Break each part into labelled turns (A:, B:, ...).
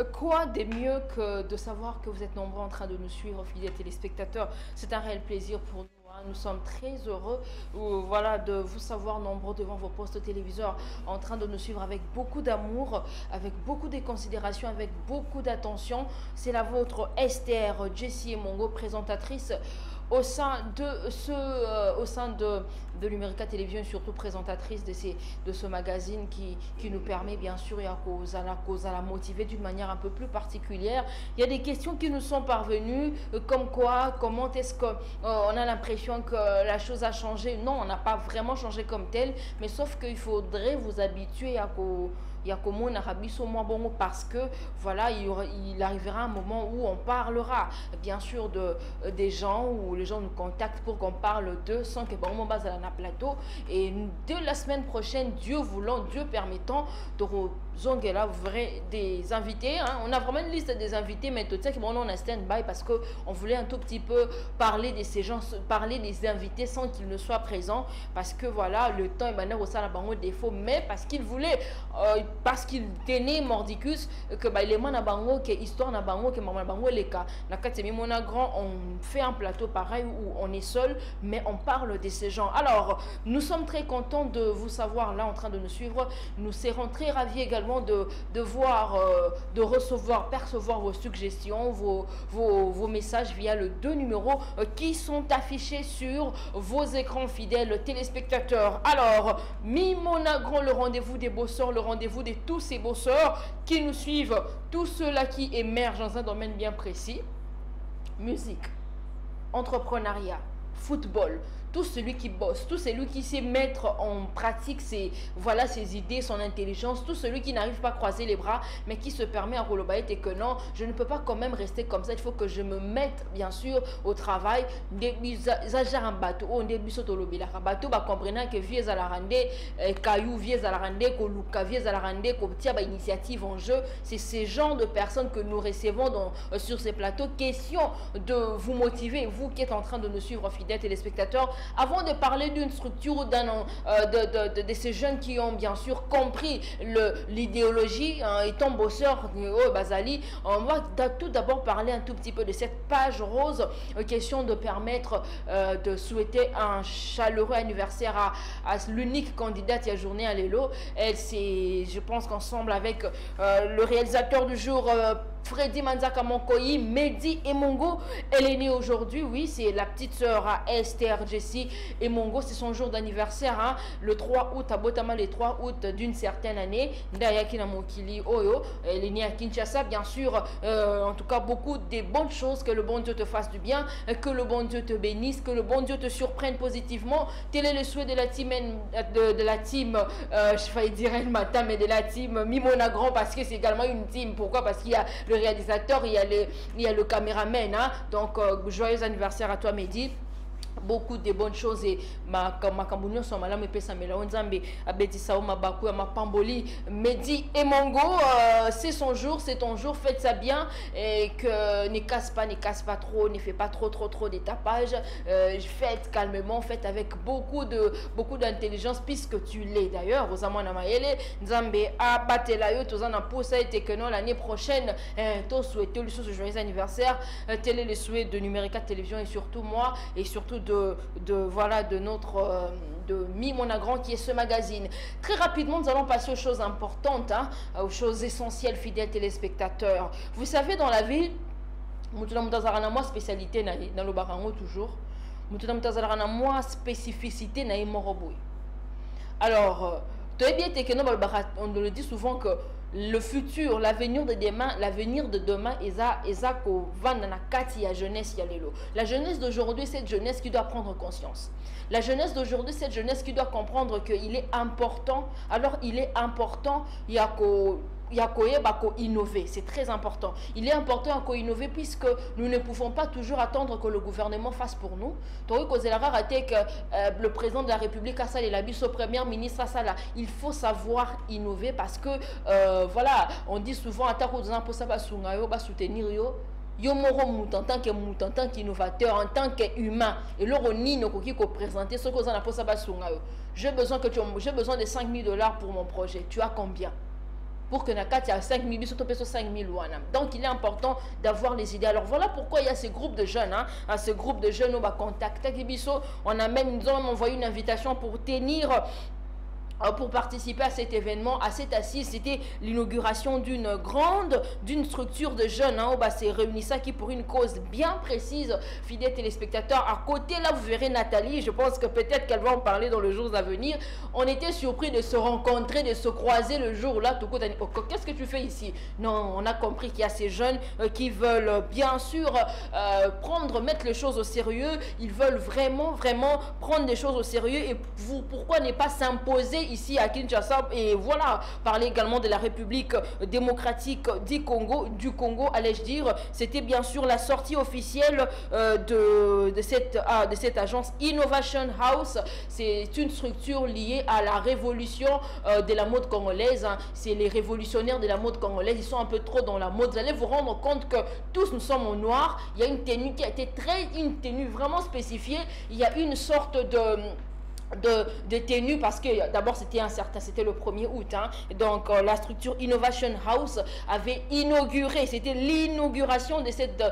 A: Quoi de mieux que de savoir que vous êtes nombreux en train de nous suivre, fidèles téléspectateurs. C'est un réel plaisir pour nous. Nous sommes très heureux voilà, de vous savoir nombreux devant vos postes téléviseurs en train de nous suivre avec beaucoup d'amour, avec beaucoup de considération, avec beaucoup d'attention. C'est la vôtre Esther Jessie Mongo, présentatrice au sein de Numérica Télévision et surtout présentatrice de ce magazine qui nous permet bien sûr à la motiver d'une manière un peu plus particulière. Il y a des questions qui nous sont parvenues comme quoi, comment est-ce qu'on a l'impression que la chose a changé. Non, on n'a pas vraiment changé comme tel, mais sauf qu'il faudrait vous habituer à parce que voilà, il arrivera un moment où on parlera bien sûr des gens, où les gens nous contactent pour qu'on parle d'eux sans que bon base à la plateau. Et dès la semaine prochaine, Dieu voulant, Dieu permettant, là vous verrez des invités, hein. On a vraiment une liste des invités, mais tout ça bon, on a stand-by parce que on voulait un tout petit peu parler de ces gens, parler des invités sans qu'ils ne soient présents, parce que voilà, le temps est maintenant au sein de défaut, mais parce qu'il voulait parce qu'il tenait mordicus que les gens na bango que histoire na bango que maman bango les cas na katemi mona grand, on fait un plateau pareil où on est seul mais on parle de ces gens. Alors nous sommes très contents de vous savoir là en train de nous suivre. Nous serons très ravis également de voir de recevoir, percevoir vos suggestions, vos messages via le 2 numéros qui sont affichés sur vos écrans, fidèles téléspectateurs. Alors Mimona Grand, le rendez-vous des bosseurs, le rendez-vous de tous ces bosseurs qui nous suivent, tous ceux-là qui émergent dans un domaine bien précis: musique, entrepreneuriat, football, tout celui qui bosse, tout celui qui sait mettre en pratique ses idées, son intelligence, tout celui qui n'arrive pas à croiser les bras, mais qui se permet à Rolobaït et que non, je ne peux pas quand même rester comme ça, il faut que je me mette bien sûr au travail. Un bateau, on début un bateau, comprenant que vieux à la rande, caillou vieux à la rande, koluka vieux à la rande, tia initiative en jeu. C'est ce genre de personnes que nous recevons sur ces plateaux. Question de vous motiver, vous qui êtes en train de nous suivre, fidèles téléspectateurs. Avant de parler d'une structure ou de ces jeunes qui ont bien sûr compris l'idéologie, étant bosseur Bazali, on va tout d'abord parler un tout petit peu de cette page rose. Question de permettre de souhaiter un chaleureux anniversaire à l'unique candidate à journée à l'élo. Elle, c'est, je pense qu'ensemble avec le réalisateur du jour, Freddy Manzaka Monkoyi, Mehdi Emongo, elle est née aujourd'hui, oui, c'est la petite sœur à Esther Jessie Emongo, c'est son jour d'anniversaire, hein, le 3 août, à Botama, le 3 août d'une certaine année. Ndayaki Mokili Oyo, elle est née à Kinshasa, bien sûr, en tout cas, beaucoup de bonnes choses, que le bon Dieu te fasse du bien, que le bon Dieu te bénisse, que le bon Dieu te surprenne positivement. Tel est le souhait de la team, je faillis dire El Matin, mais de la team Mimona Grand, parce que c'est également une team. Pourquoi? Parce qu'il y a le réalisateur, il y a le caméraman, hein. Donc joyeux anniversaire à toi, Mehdi. Beaucoup de bonnes choses et ma sont malades, Mehdi Emongo, c'est son jour, c'est ton jour, faites ça bien et que ne casse pas trop, ne fais pas trop d'étapage, faites calmement, faites avec beaucoup d'intelligence puisque tu l'es d'ailleurs. Rosamana Mayele, Nzambe a batelayo, tozana poussa et que non l'année prochaine, to souhaiter le joyeux anniversaire, tel est le souhait de Numérica Télévision et surtout moi et surtout de notre Mimona Grand qui est ce magazine. Très rapidement, nous allons passer aux choses importantes, hein, aux choses essentielles, fidèles téléspectateurs. Vous savez, dans la vie, moi spécialité dans le barango toujours, moi spécificité na moroboy. Alors, on le dit souvent que le futur, l'avenir de demain, la jeunesse d'aujourd'hui, cette jeunesse qui doit prendre conscience. La jeunesse d'aujourd'hui, cette jeunesse qui doit comprendre qu'il est important. Alors, il est important, innover, c'est très important. Il est important à innover puisque nous ne pouvons pas toujours attendre que le gouvernement fasse pour nous. Le président de la République a ça, la biso premier ministre a ça là. Il faut savoir innover parce que voilà, on dit souvent à pour ça soutenir yo en tant qu'innovateur, en tant qu'humain, et là on y nous présenter ce qu'on a pour ça j'ai besoin de $5 000 pour mon projet. Tu as combien? pour que Nakati a 5 000, 5 000 wana. Donc il est important d'avoir les idées. Alors voilà pourquoi il y a ces groupes de jeunes, ce groupe de jeunes, on va contacter Kibiso, on a même, nous avons envoyé une invitation pour pour participer à cet événement, à cette assise. C'était l'inauguration d'une structure de jeunes. C'est réuni ça qui pour une cause bien précise, fidèles téléspectateurs. À côté, là, vous verrez Nathalie. Je pense que peut-être qu'elle va en parler dans les jours à venir. On était surpris de se rencontrer, de se croiser le jour-là. Qu'est-ce que tu fais ici? Non, on a compris qu'il y a ces jeunes qui veulent bien sûr mettre les choses au sérieux. Ils veulent vraiment prendre les choses au sérieux. Et pourquoi ne pas s'imposer ici à Kinshasa, et voilà, parler également de la République démocratique du Congo, allais-je dire. C'était bien sûr la sortie officielle de cette agence Innovation House. C'est une structure liée à la révolution de la mode congolaise. C'est les révolutionnaires de la mode congolaise, ils sont un peu trop dans la mode. Vous allez vous rendre compte que tous nous sommes au noir. Il y a une tenue qui a été une tenue vraiment spécifiée. Il y a une sorte de tenue, parce que d'abord c'était le 1er août, donc la structure Innovation House avait inauguré, c'était l'inauguration de cette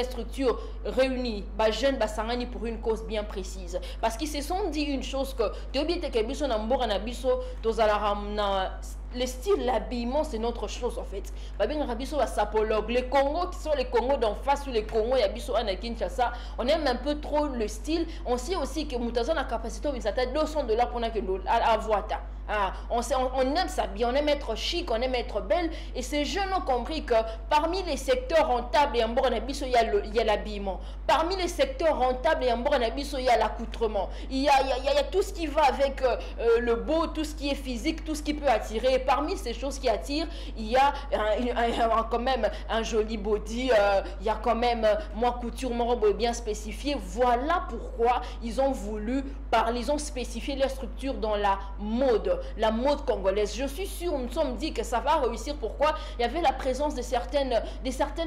A: structure réunie jeunes Basangani pour une cause bien précise, parce qu'ils se sont dit une chose, que le style, l'habillement, c'est notre chose en fait. Les Congos qui sont les Congos d'en face ou les Congos à Kinshasa, on aime un peu trop le style. On sait aussi que Moutazan a capacité de $200 pour avoir. On aime s'habiller, on aime être chic, on aime être belle. Et ces jeunes ont compris que parmi les secteurs rentables et en Boranabiso, il y a l'habillement. Parmi les secteurs rentables et en Boranabiso, il y a l'accoutrement. Il y a tout ce qui va avec le beau, tout ce qui est physique, tout ce qui peut attirer. Et parmi ces choses qui attirent, il y a quand même un joli body, il y a quand même couture, mon robe bien spécifiée. Voilà pourquoi ils ont voulu parler, ils ont spécifié leur structure dans la mode congolaise. Je suis sûre, nous sommes dit que ça va réussir. Pourquoi? Il y avait la présence de certaines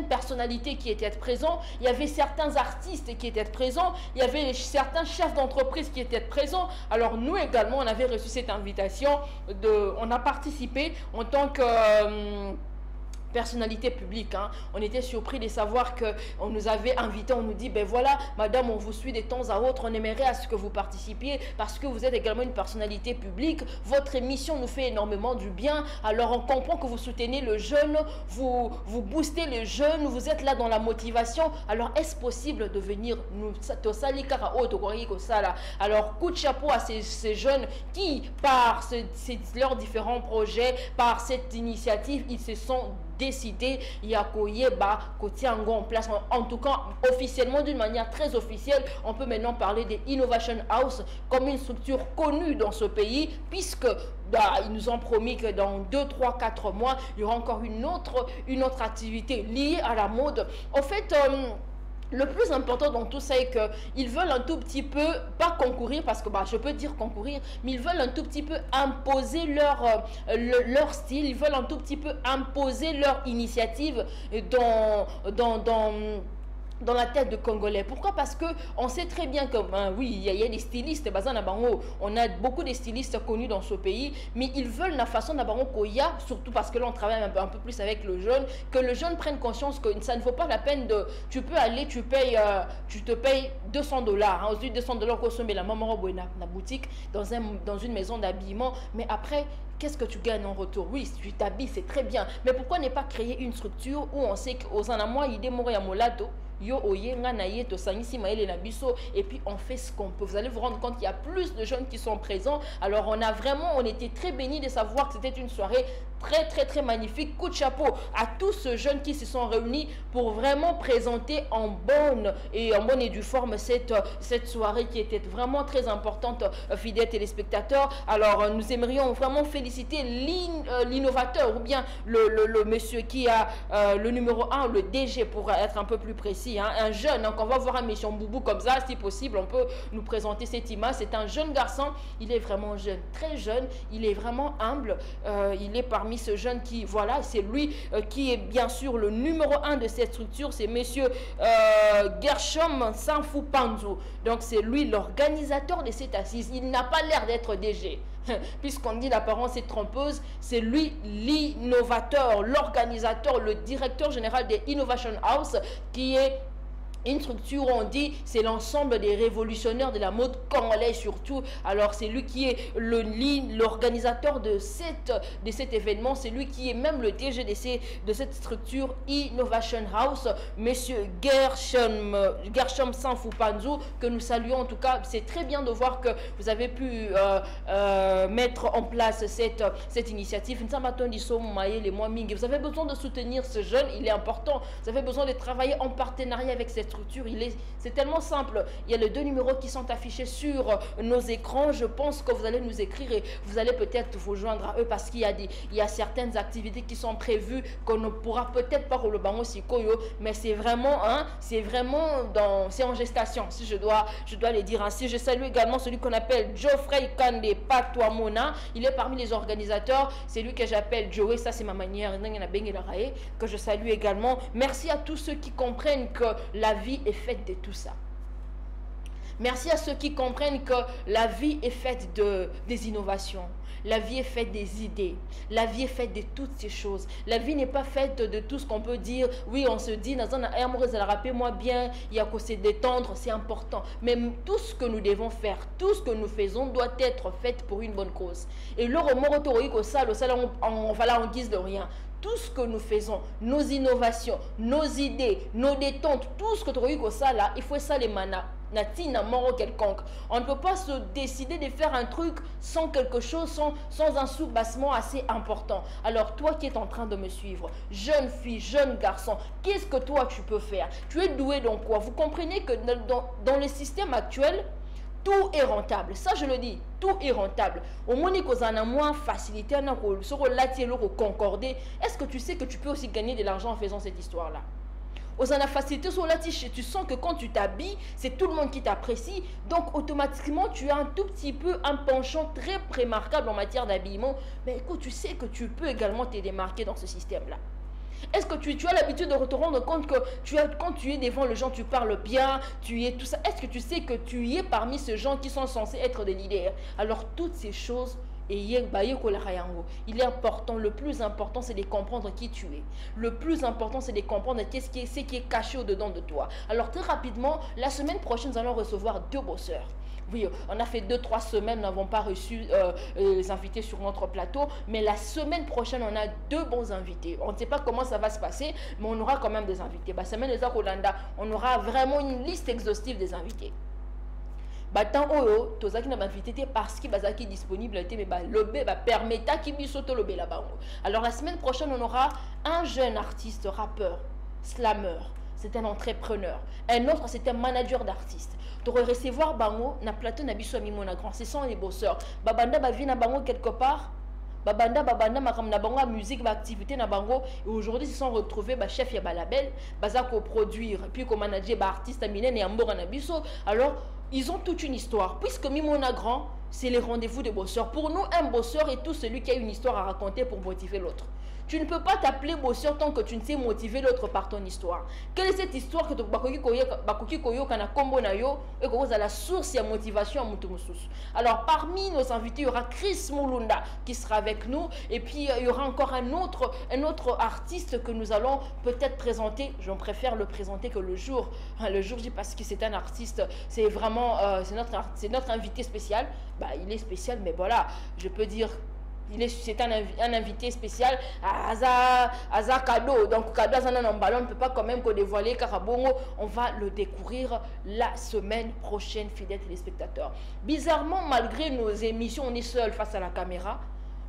A: personnalités qui étaient présentes, il y avait certains artistes qui étaient présents, il y avait certains chefs d'entreprise qui étaient présents. Alors nous également, on avait reçu cette invitation, on a participé en tant que personnalité publique. On était surpris de savoir qu'on nous avait invités, on nous dit, ben voilà, madame, on vous suit de temps à autre, on aimerait à ce que vous participiez parce que vous êtes également une personnalité publique, votre émission nous fait énormément du bien, alors on comprend que vous soutenez le jeune, vous boostez les jeunes, vous êtes là dans la motivation, alors est-ce possible de venir nous alors coup de chapeau à ces jeunes qui, par leurs différents projets, par cette initiative, ils se sont décidé, il y a côté en place, en tout cas officiellement, d'une manière très officielle, on peut maintenant parler des Innovation House comme une structure connue dans ce pays, puisque ils nous ont promis que dans 2, 3, 4 mois, il y aura encore une autre activité liée à la mode. En fait, le plus important dans tout ça est qu'ils veulent un tout petit peu, pas concourir, parce que je peux dire concourir, mais ils veulent un tout petit peu imposer leur style, ils veulent un tout petit peu imposer leur initiative dans la tête de Congolais. Pourquoi? Parce que on sait très bien que, oui, il y a des stylistes, on a beaucoup de stylistes connus dans ce pays, mais ils veulent la façon surtout parce que là on travaille un peu plus avec le jeune, que le jeune prenne conscience que ça ne vaut pas la peine tu peux aller, tu te payes $200, ensuite $200 consommer la maman na boutique, dans une maison d'habillement, mais après, qu'est-ce que tu gagnes en retour? Oui, tu t'habilles, c'est très bien, mais pourquoi ne pas créer une structure où on sait qu'aux anamois, il démoré à Molato, et puis on fait ce qu'on peut. Vous allez vous rendre compte qu'il y a plus de jeunes qui sont présents. Alors on était très bénis de savoir que c'était une soirée très magnifique. Coup de chapeau à tous ces jeunes qui se sont réunis pour vraiment présenter en bonne et due forme cette soirée qui était vraiment très importante, fidèles téléspectateurs. Alors nous aimerions vraiment féliciter l'innovateur, ou bien le monsieur qui a le numéro 1, le DG pour être un peu plus précis, un jeune. Donc on va voir un Mission Boubou comme ça, si possible on peut nous présenter cette image. C'est un jeune garçon, il est vraiment jeune, très jeune, il est vraiment humble, il est parmi ce jeune qui, voilà, c'est lui qui est bien sûr le numéro 1 de cette structure, c'est monsieur Gershom Sanfou Panzo. Donc c'est lui l'organisateur de cette assise. Il n'a pas l'air d'être DG. puisqu'on dit l'apparence est trompeuse, c'est lui l'innovateur, l'organisateur, le directeur général des Innovation House, qui est une structure où on dit c'est l'ensemble des révolutionnaires de la mode congolais surtout. Alors c'est lui qui est l'organisateur de cet événement, c'est lui qui est même le DG de cette structure Innovation House, monsieur Gershom Sanfoupanzou, que nous saluons. En tout cas, c'est très bien de voir que vous avez pu mettre en place cette initiative. Vous avez besoin de soutenir ce jeune, il est important. Vous avez besoin de travailler en partenariat avec cette structure. C'est tellement simple. Il y a les 2 numéros qui sont affichés sur nos écrans. Je pense que vous allez nous écrire et vous allez peut-être vous joindre à eux, parce qu'il y a certaines activités qui sont prévues qu'on ne pourra peut-être pas rouler bango sikoyo, mais c'est vraiment c'est en gestation, si je dois les dire ainsi. Je salue également celui qu'on appelle Geoffrey Kande Patouamona. Il est parmi les organisateurs. C'est lui que j'appelle Joey. Ça, c'est ma manière que je salue également. Merci à tous ceux qui comprennent que la vie est faite de tout ça. Merci à ceux qui comprennent que la vie est faite des innovations. La vie est faite des idées. La vie est faite de toutes ces choses. La vie n'est pas faite de tout ce qu'on peut dire. Oui, on se dit, rappelez-moi bien, il y a qu'à se détendre, c'est important. Mais tout ce que nous devons faire, tout ce que nous faisons doit être fait pour une bonne cause. Et le on va là en guise de rien. Tout ce que nous faisons, nos innovations, nos idées, nos détentes, tout ce que tu as ça là, il faut ça les manas. Natina mort quelconque. On ne peut pas se décider de faire un truc sans quelque chose, sans un soubassement assez important. Alors toi qui es en train de me suivre, jeune fille, jeune garçon, qu'est-ce que toi tu peux faire? Tu es doué dans quoi? Vous comprenez que dans le système actuel, tout est rentable. Ça, je le dis, tout est rentable. Au moins, qu'on a moins facilité, concorder. Est-ce que tu sais que tu peux aussi gagner de l'argent en faisant cette histoire-là? Aux en facilité sur la tu sens que quand tu t'habilles, c'est tout le monde qui t'apprécie. Donc, automatiquement, tu as un tout petit peu un penchant très remarquable en matière d'habillement. Mais écoute, tu sais que tu peux également te démarquer dans ce système-là. Est-ce que tu as l'habitude de te rendre compte que quand tu es devant les gens, tu parles bien, tu es tout ça? Est-ce que tu sais que tu es parmi ces gens qui sont censés être des leaders? Alors, toutes ces choses, il est important, le plus important, c'est de comprendre qui tu es. Le plus important, c'est de comprendre ce qui est caché au-dedans de toi. Alors, très rapidement, la semaine prochaine, nous allons recevoir 2 bosseurs. Oui, on a fait 2-3 semaines, nous n'avons pas reçu les invités sur notre plateau, mais la semaine prochaine, on a 2 bons invités. On ne sait pas comment ça va se passer, mais on aura quand même des invités. La semaine des Hollanda, on aura vraiment une liste exhaustive des invités. Tant oyo tozaki na invité parce que bazaki disponible mais lobé permettra qui bisoto lobé là-bas. Alors la semaine prochaine on aura un jeune artiste rappeur, slammer, c'est un entrepreneur. Un autre c'est un manager d'artistes. Tu aurais recevoir bango na plateau na biso mi mona grand, ce sont les bosseurs. Babanda ba vient na bango quelque part. Babanda makam na bango musique ba activité na bango et aujourd'hui ils sont retrouvés chef ya ba label, baza ko produire puis ko manager ba artiste amine et ambora na biso. Alors ils ont toute une histoire. Puisque Mimona Grand, c'est les rendez-vous des bosseurs. Pour nous, un bosseur est tout celui qui a une histoire à raconter pour motiver l'autre. Tu ne peux pas t'appeler bosseur tant que tu ne sais motiver l'autre par ton histoire. Quelle est cette histoire que tu as la source et la motivation à Mutumussus? Alors, parmi nos invités, il y aura Chris Mulunda qui sera avec nous. Et puis, il y aura encore un autre artiste que nous allons peut-être présenter. Je préfère le présenter que le jour. Le jour J parce que c'est un artiste. C'est vraiment c'est notre invité spécial. Il est spécial, mais voilà, je peux dire... C'est un invité spécial à Aza cadeau. Donc cadeau en ballon, on ne peut pas quand même dévoiler Karabongo. On va le découvrir la semaine prochaine, fidèles téléspectateurs. Bizarrement, malgré nos émissions, on est seul face à la caméra.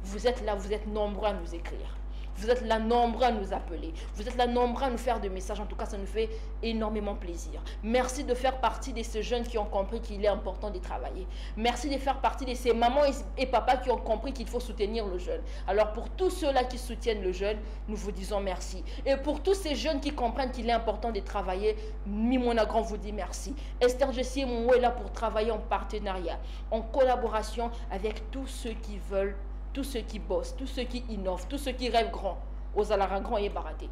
A: Vous êtes là, vous êtes nombreux à nous écrire. Vous êtes là nombreux à nous appeler. Vous êtes là nombreux à nous faire des messages. En tout cas, ça nous fait énormément plaisir. Merci de faire partie de ces jeunes qui ont compris qu'il est important de travailler. Merci de faire partie de ces mamans et papas qui ont compris qu'il faut soutenir le jeune. Alors, pour tous ceux-là qui soutiennent le jeune, nous vous disons merci. Et pour tous ces jeunes qui comprennent qu'il est important de travailler, Mimona Grand vous dit merci. Esther Jessie et Moué est là pour travailler en partenariat, en collaboration avec tous ceux qui veulent, tous ceux qui bossent, tous ceux qui innovent, tous ceux qui rêvent grand, aux alarins grands et baratés.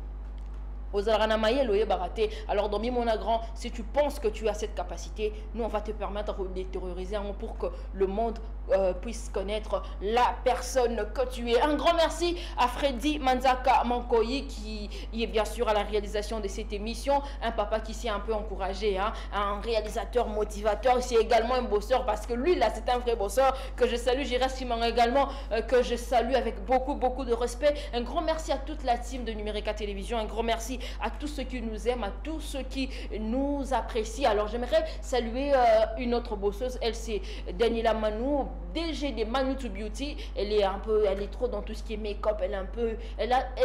A: Alors, dans mon grand, si tu penses que tu as cette capacité, nous, on va te permettre de terroriser pour que le monde puisse connaître la personne que tu es. Un grand merci à Freddy Manzaka Mankoyi qui est bien sûr à la réalisation de cette émission. Un papa qui s'est un peu encouragé, hein, un réalisateur motivateur. C'est également un bosseur parce que lui, là, c'est un vrai bosseur que je salue. J'irai Simon également, que je salue avec beaucoup de respect. Un grand merci à toute la team de Numérica Télévision. Un grand merci à tous ceux qui nous aiment, à tous ceux qui nous apprécient. Alors, j'aimerais saluer une autre bosseuse. Elle, c'est Daniela Manou, DG de Manu to Beauty. Elle est trop dans tout ce qui est make-up.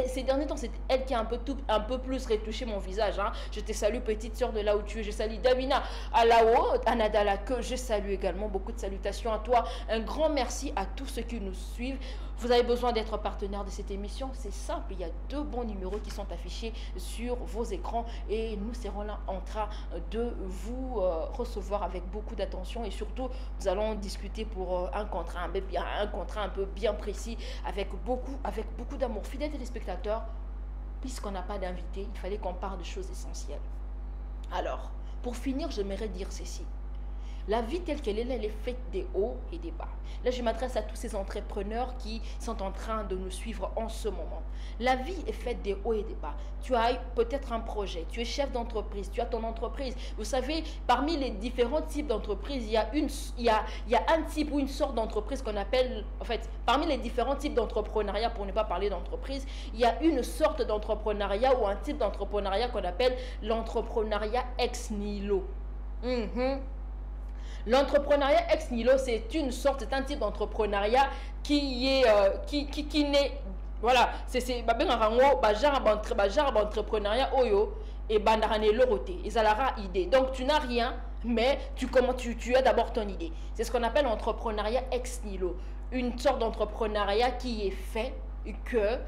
A: Ces derniers temps, c'est elle qui a un peu plus retouché mon visage, hein. Je te salue, petite soeur de là où tu es. Je salue Davina Alao, Anadala, que je salue également. Beaucoup de salutations à toi. Un grand merci à tous ceux qui nous suivent. Vous avez besoin d'être partenaire de cette émission, c'est simple, il y a 2 bons numéros qui sont affichés sur vos écrans et nous serons là en train de vous recevoir avec beaucoup d'attention et surtout nous allons discuter pour un contrat un peu bien précis avec beaucoup d'amour. Fidèles téléspectateurs, puisqu'on n'a pas d'invité, il fallait qu'on parle de choses essentielles. Alors, pour finir, j'aimerais dire ceci. La vie telle qu'elle est, elle est faite des hauts et des bas. Là, je m'adresse à tous ces entrepreneurs qui sont en train de nous suivre en ce moment. La vie est faite des hauts et des bas. Tu as peut-être un projet, tu es chef d'entreprise, tu as ton entreprise. Vous savez, parmi les différents types d'entreprises, il y a un type ou une sorte d'entreprise qu'on appelle, en fait, parmi les différents types d'entrepreneuriat, pour ne pas parler d'entreprise, il y a une sorte d'entrepreneuriat ou un type d'entrepreneuriat qu'on appelle l'entrepreneuriat ex nihilo. L'entrepreneuriat ex nihilo, c'est un type d'entrepreneuriat qui naît, voilà, c'est entrepreneuriat oyo et bandarane loroté, ils ont la idée. Donc tu n'as rien, mais tu as d'abord ton idée. C'est ce qu'on appelle l'entrepreneuriat ex nihilo, une sorte d'entrepreneuriat qui est fait que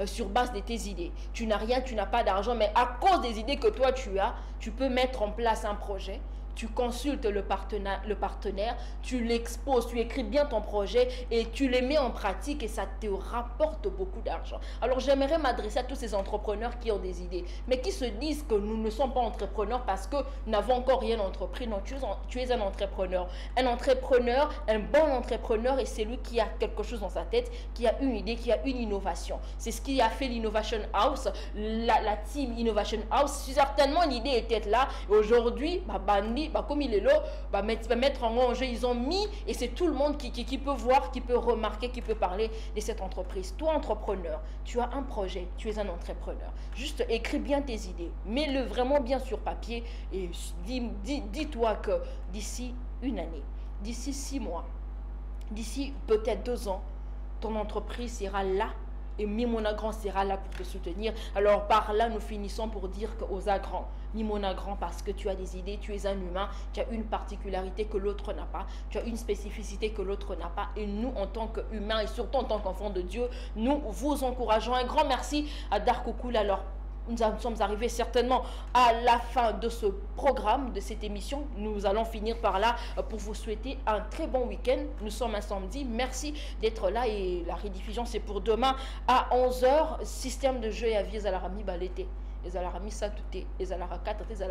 A: sur base de tes idées. Tu n'as rien, tu n'as pas d'argent, mais à cause des idées que toi tu as, tu peux mettre en place un projet. Tu consultes le partenaire, tu l'exposes, tu écris bien ton projet et tu les mets en pratique et ça te rapporte beaucoup d'argent. Alors j'aimerais m'adresser à tous ces entrepreneurs qui ont des idées, mais qui se disent que nous ne sommes pas entrepreneurs parce que nous n'avons encore rien entrepris. Non, tu es un entrepreneur. Un entrepreneur, un bon entrepreneur, et c'est lui qui a quelque chose dans sa tête, qui a une idée, qui a une innovation. C'est ce qui a fait l'Innovation House, la team Innovation House. Certainement l'idée était là et aujourd'hui, comme il est là, mettre en jeu, ils ont mis, et c'est tout le monde qui peut voir, qui peut remarquer, qui peut parler de cette entreprise. Toi, entrepreneur, tu as un projet, tu es un entrepreneur. Juste écris bien tes idées, mets-le vraiment bien sur papier et dis-toi que d'ici une année, d'ici 6 mois, d'ici peut-être 2 ans, ton entreprise sera là. Et Mimona Grand sera là pour te soutenir. Alors par là, nous finissons pour dire qu'aux agrand, Mimona Grand, parce que tu as des idées, tu es un humain, tu as une particularité que l'autre n'a pas, tu as une spécificité que l'autre n'a pas. Et nous, en tant qu'humains et surtout en tant qu'enfants de Dieu, nous vous encourageons. Un grand merci à Darkokoul. Alors, nous sommes arrivés certainement à la fin de ce programme, de cette émission. Nous allons finir par là pour vous souhaiter un très bon week-end. Nous sommes un samedi. Merci d'être là et la rediffusion, c'est pour demain à 11h. Système de jeu et avis à la rami balete. Les alarami satouté, les alara 4, les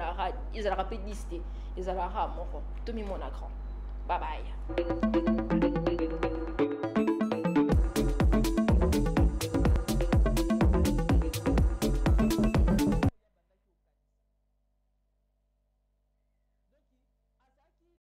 A: alara pédisté, les alara moro. Demi mon grand. Bye bye.